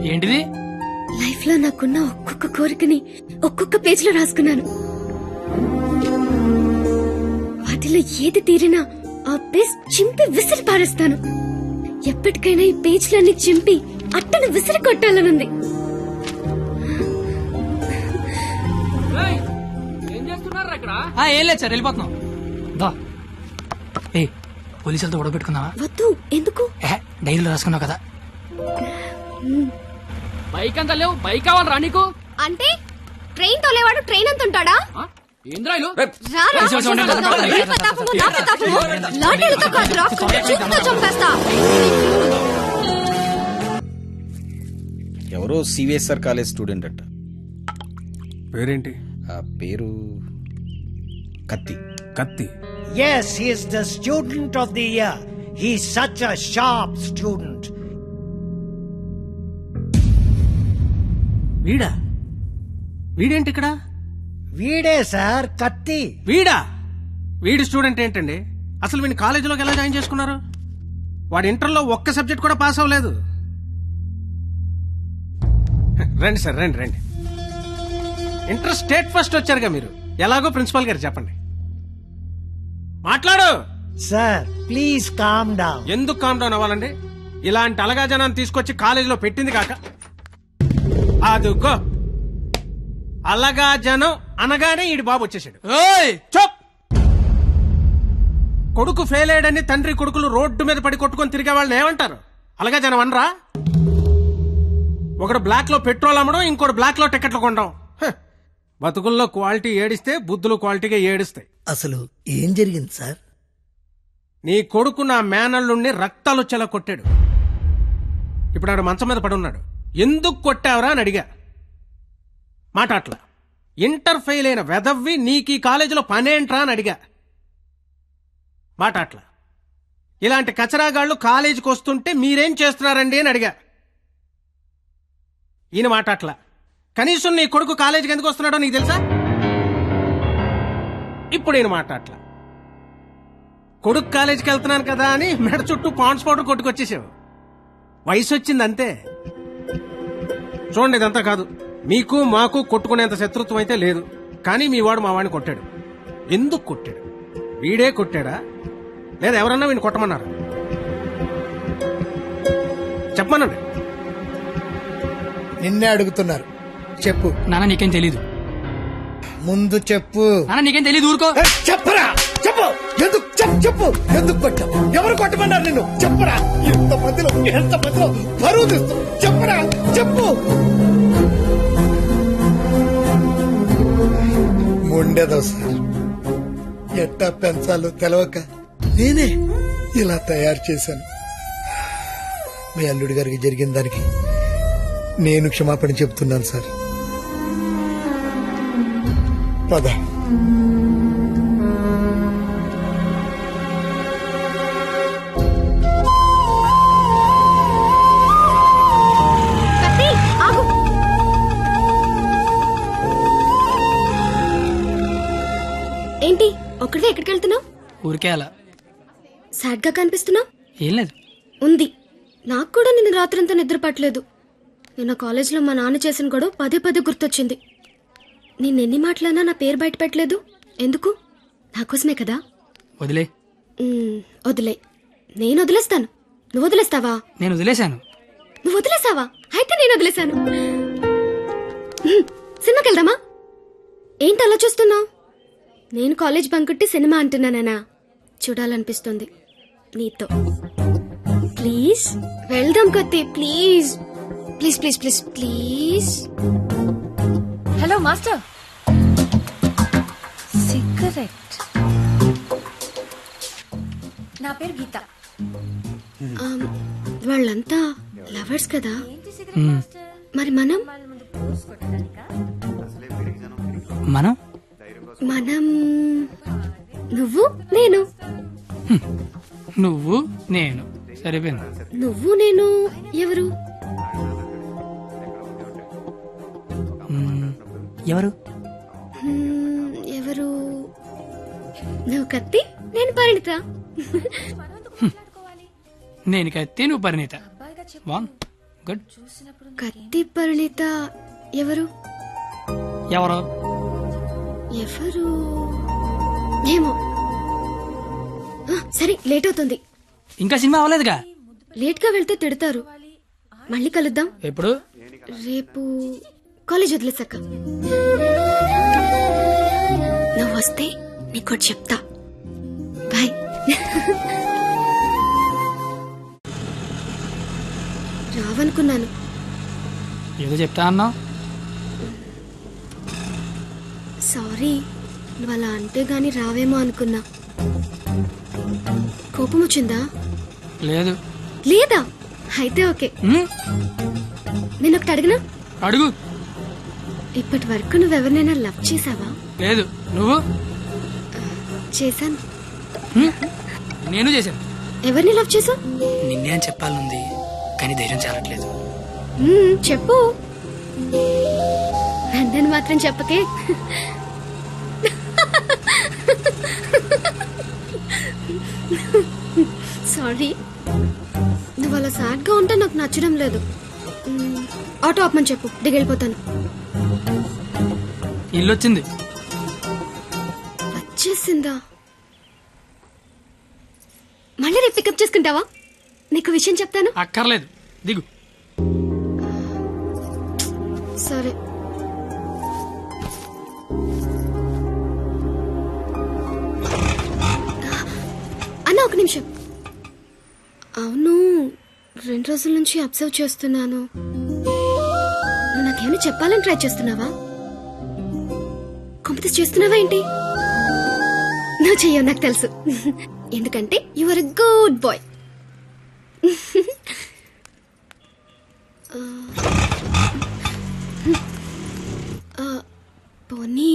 ఏంటిది? లైఫ్ లో నాకున్న ఒక్కొక్క కోరికని ఒక్కొక్క పేజ్ లో రాసుకున్నాను. వాటిలో ఏది తీరినా ఆ పేజ్ చింపి విసిరి పారేస్తాను. ఎప్పటికైనా ఈ పేజ్లన్నీ చింపి అట్టను విసిరి కొట్టాలనుంది. ఏం లేదు సార్, వెళ్ళిపోతున్నాం. ఏ పోలీసులతో గొడవ పెట్టుకున్నావా? వద్దు. ఎందుకు? డైరీలో రాసుకున్నావు కదా. బైక్ అంతా లేవు, బైక్ కావాలరా నీకు? అంటే ట్రైన్ తోలేవాడు ట్రైన్ అంత ఉంటాడా? ఏంద్రాయిలు ఎవరో సివిఎస్ఆర్ కాలేజ్ స్టూడెంట్ అట్ట. పేరేంటి? ఆ పేరు కత్తి. కత్తి. Yes, he is the student of the year. He is such a sharp student. వీడా? వీడేంటి ఇక్కడ? వీడే సార్ కత్తి. వీడా? వీడి స్టూడెంట్ ఏంటండి? అసలు వీడిని కాలేజీలోకి ఎలా జాయిన్ చేసుకున్నారు? వాడి ఇంటర్లో ఒక్క సబ్జెక్ట్ కూడా పాస్ అవ్వలేదు. రండి సార్, రండి రండి. ఇంటర్ స్టేట్ ఫస్ట్ వచ్చారుగా మీరు. ఎలాగో ప్రిన్సిపాల్ గారు చెప్పండి. మాట్లాడు సార్ ప్లీజ్ కామ్ డౌన్. ఎందుకు కామ్ డౌన్ అవ్వాలండి? ఇలాంటి అలగా జనాన్ని తీసుకొచ్చి కాలేజీలో పెట్టింది కాక అదుగో అలగా జనం అనగానే ఈడి బాబు వచ్చేసాడు. చప్! కొడుకు ఫెయిల్ అయ్యాడని తండ్రి కొడుకులు రోడ్డు మీద పడి కొట్టుకొని తిరిగే వాళ్ళని ఏమంటారు? అలగా జనం అనరా? ఒకడు బ్లాక్ లో పెట్రోల్ అమ్మడం, ఇంకోటి బ్లాక్ లో టికెట్లు కొనడం. బతుకుల్లో క్వాలిటీ ఏడిస్తే బుద్ధులు క్వాలిటీగా ఏడుస్తాయి. అసలు ఏం జరిగింది సార్? నీ కొడుకు నా మేనల్లుణ్ణి రక్తాలు వచ్చేలా కొట్టాడు. ఇప్పుడు ఆడు మంచం మీద పడి ఉన్నాడు. ఎందుకు కొట్టావరా అని అడిగా. మాట అట్లా. ఇంటర్ ఫెయిల్ అయిన వెదవ్వి నీకు ఈ కాలేజీలో పనేంట్రా అని అడిగా. మాట అట్లా. ఇలాంటి కచరాగాళ్లు కాలేజీకి వస్తుంటే మీరేం చేస్తున్నారండి అని అడిగా. ఈయన మాట అట్లా. కనీసం నీ కొడుకు కాలేజీకి ఎందుకు వస్తున్నాడో నీకు తెలుసా? ఇప్పుడు ఈయన మాట అట్లా. కొడుకు కాలేజీకి వెళ్తున్నాను కదా అని మెడ చుట్టూ పాండ్స్ పౌడర్ కొట్టుకొచ్చేసావు. వయసు వచ్చింది అంతే. చూడండి, ఇదంతా కాదు. మీకు మాకు కొట్టుకునేంత శత్రుత్వం అయితే లేదు. కానీ మీ వాడు మా వాడిని కొట్టాడు. ఎందుకు కొట్టాడు? వీడే కొట్టాడా లేదా ఎవరన్నా వీడిని కొట్టమన్నారు? చెప్పమనండి. నిన్నే అడుగుతున్నారు, చెప్పు. నాన్న నీకేం తెలీదు. ముందు చెప్పు. నాన్న నీకేం తెలీదు, ఊరుకో. చెప్పరా, చెప్పు. ఎందుకు చెప్పు. ఎందుకు కొట్టావు? ఎవరు కొట్టమన్నారు నిన్ను? చెప్పరా. ఎంత మధ్యలో బరువు తీస్తూ చెప్పరా, చెప్పు. ఉండేదో సార్, ఎట్టా పెంచాలో తెలవక నేనే ఇలా తయారు చేశాను. మీ అల్లుడి గారికి జరిగిన దానికి నేను క్షమాపణ చెప్తున్నాను సార్. పద. ఏంటి ఒక్కడే ఎక్కడికి వెళ్తున్నావు? ఊరికే అలా. సాడ్ గా కనిపిస్తున్నావు. ఏం లేదు. ఉంది. నాకు కూడా నిన్న రాత్రంతా నిద్ర పట్టలేదు. నిన్న కాలేజీలో మా నాన్న చేసిన గొడవ పదే పదే గుర్తొచ్చింది. నిన్నెన్ని మాటలన్నా నా పేరు బయట పెట్టలేదు. ఎందుకు? నాకోసమే కదా. వదిలే. వదిలే. నేను వదిలేస్తాను. నువ్వు వదిలేస్తావా? నేను వదిలేశాను. నువ్వు వదిలేసావా? అయితే నేను వదిలేశాను. సినిమాకి వెళ్దామా? ఏంటి అలా చూస్తున్నావు? నేను కాలేజ్ బంకుట్టి సినిమా అంటున్నానా? చూడాలనిపిస్తుంది నీతో. ప్లీజ్ వెళ్దాం కత్తి. Please please please please please. Hello master. Cigarette. నా పేరు గీత. వాళ్ళంతా లవర్స్ కదా. మరి మనం నువ్వు నేను. నువ్వు నేను సరిపోయింది. నువ్వు నేను ఎవరు? ఎవరు? ఎవరు? నువ్వు కత్తి, నేను పరిణిత. నేను కత్తి, నువ్వు పరిణిత. గుడ్. కత్తి పరిణిత ఎవరు? ఎవరు? ఎవరు ఏమో. సరే, లేట్ అవుతుంది. ఇంకా సినిమా అవ్వలేదుగా. లేట్ గా వెళ్తే తిడతారు. మళ్ళీ కలుద్దాం. ఎప్పుడు? రేపు కాలేజ్ వదిలేసాక. నువ్వు వస్తే నీకోటి చెప్తా. బాయ్. రావనుకున్నాను. ఏదో చెప్తా అన్నావు. సారీ, నువ్వు అలా అంటే గాని రావేమో అనుకున్నా. కోపం వచ్చిందా? లేదు. లేదా? అయితే ఓకే. నేను ఒకటి అడిగినా? అడుగు. ఇప్పటి వరకు నువ్వెవరినైనా లవ్ చేసావా? లేదు. నువ్వు? చేశాను. నేను చేశాను. ఎవరిని లవ్ చేసావు? నిన్నే అని చెప్పాలనుంది, కానీ ధైర్యం చాలట్లేదు. చెప్పు. నన్ను మాత్రం చెప్పకే. సారీ, నువ్వు అలా సాడ్ గా ఉంటే నాకు నచ్చడం లేదు. ఆటో ఆపమని చెప్పు, దిగెళ్ళిపోతాను. ఇల్లు వచ్చింది. వచ్చేసిందా? మళ్ళీ రేపు పికప్ చేసుకుంటావా? నీకు విషయం చెప్తాను. అక్కర్లేదు, దిగు. సరే. అన్న, ఒక నిమిషం. అవును, 2 రోజుల నుంచి అబ్జర్వ్ చేస్తున్నాను. నువ్వు నాకేమైనా చెప్పాలని ట్రై చేస్తున్నావా? కాంపిటీస్ చేస్తున్నావా ఏంటి? నువ్వు చెయ్యవు, నాకు తెలుసు. ఎందుకంటే you are a good boy. పోనీ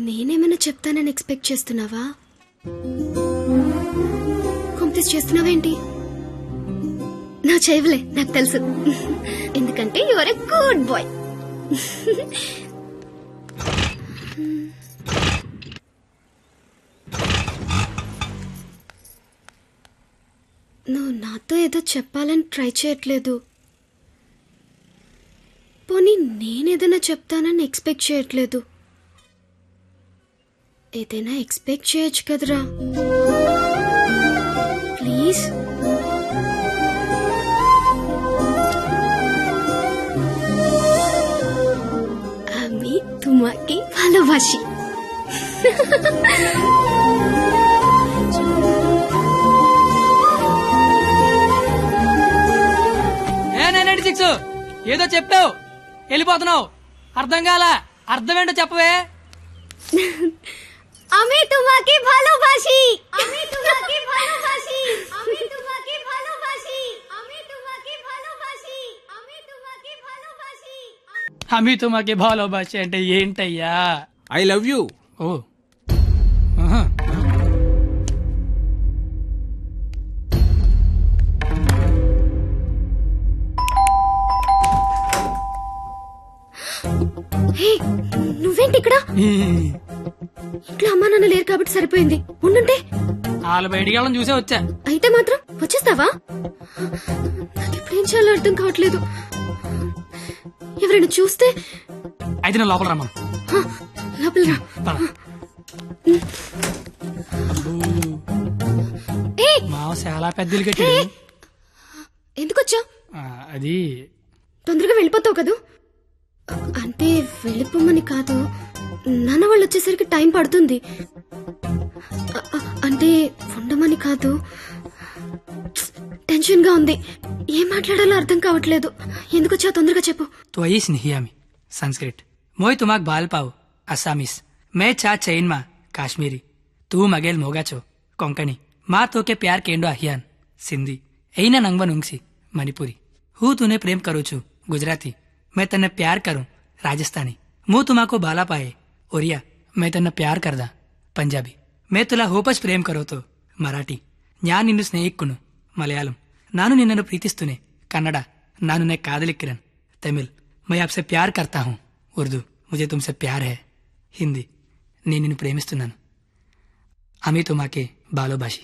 నేనేమైనా చెప్తానని ఎక్స్పెక్ట్ చేస్తున్నావా? కాంపిటీస్ చేస్తున్నావా ఏంటి? నువ్వు చేయవులే, నాకు తెలుసు. ఎందుకంటే you are a good boy. నువ్వు నాతో ఏదో చెప్పాలని ట్రై చేయట్లేదు. పోనీ నేనేదైనా చెప్తానని ఎక్స్పెక్ట్ చేయట్లేదు. ఏదైనా ఎక్స్పెక్ట్ చేయొచ్చు కదరా, ప్లీజ్. আমি তোমাকে ভালোবাসি. ఏదో చెప్పావు, వెళ్ళిపోతున్నావు. అర్థం కాల. అర్థం ఏంటో చెప్పవే. আমি তোমাকে ভালোবাসি. আমি তোমাকে ভালোবাসি. আমি তোমাকে ভালোবাসি. আমি তোমাকে ভালোবাসি. আমি তোমাকে ভালোবাসি. అమి తుమాకి భాలోబాషి అంటే ఏంటయ్యా? I love you. ఓ, ఆహా. హే, నువ్వేంటి ఇక్కడ? ఇంట్లో అమ్మా నాన్న లేరు కాబట్టి సరిపోయింది. ఉండుంటే వాళ్ళ బయటికి వెళ్ళడం చూసే వచ్చా. అయితే మాత్రం వచ్చేస్తావా? నాకు ఇప్పుడేం చేయాలో అర్థం కావట్లేదు. ఎవరైనా చూస్తే? అయితే నేను లోపల రమ్మను. లోపల రా. పద. మావ చాలా పెద్దలు కట్టాడు. ఎందుకు వచ్చా? అది తొందరగా వెళ్ళిపోతావు కదూ? అంటే వెళ్ళిపోమని కాదు, నాన్న వాళ్ళు వచ్చేసరికి టైం పడుతుంది. అంటే ఉండమని కాదు, టెన్షన్ గా ఉంది. ఏం మాట్లాడాలో అర్థం కావట్లేదు. ఎందుకు వచ్చా తొందరగా చెప్పు. तो आई स्नेहियामी संस्कृत मोय तुमाक बाल पाव असामीस मैं चा चैन मा काश्मीरी तू मगेल मोगाचो कोंकणी मा तो के प्यार केंडो अहियान सिंधी ऐना नंगवन उंगसी मणिपुरी हूँ तूने प्रेम करू छू गुजराती मैं तन्ने प्यार करूं राजस्थानी मु तुमाको बाला पाए ओरिया मैं तन्ने प्यार करदा पंजाबी मैं तुला होपस प्रेम करो तो मराठी न्या निन्नु स्नेहिक्कुनु मलयालम नानु निन्ननु प्रीतिस्तुने कन्नड नानु ने कादलिक्किरन तमिल मैं आपसे प्यार करता हूँ उर्दू मुझे तुमसे प्यार है हिंदी నేను నిన్ను ప్రేమిస్తున్నాను అమి తుమాకే బాలోబాషి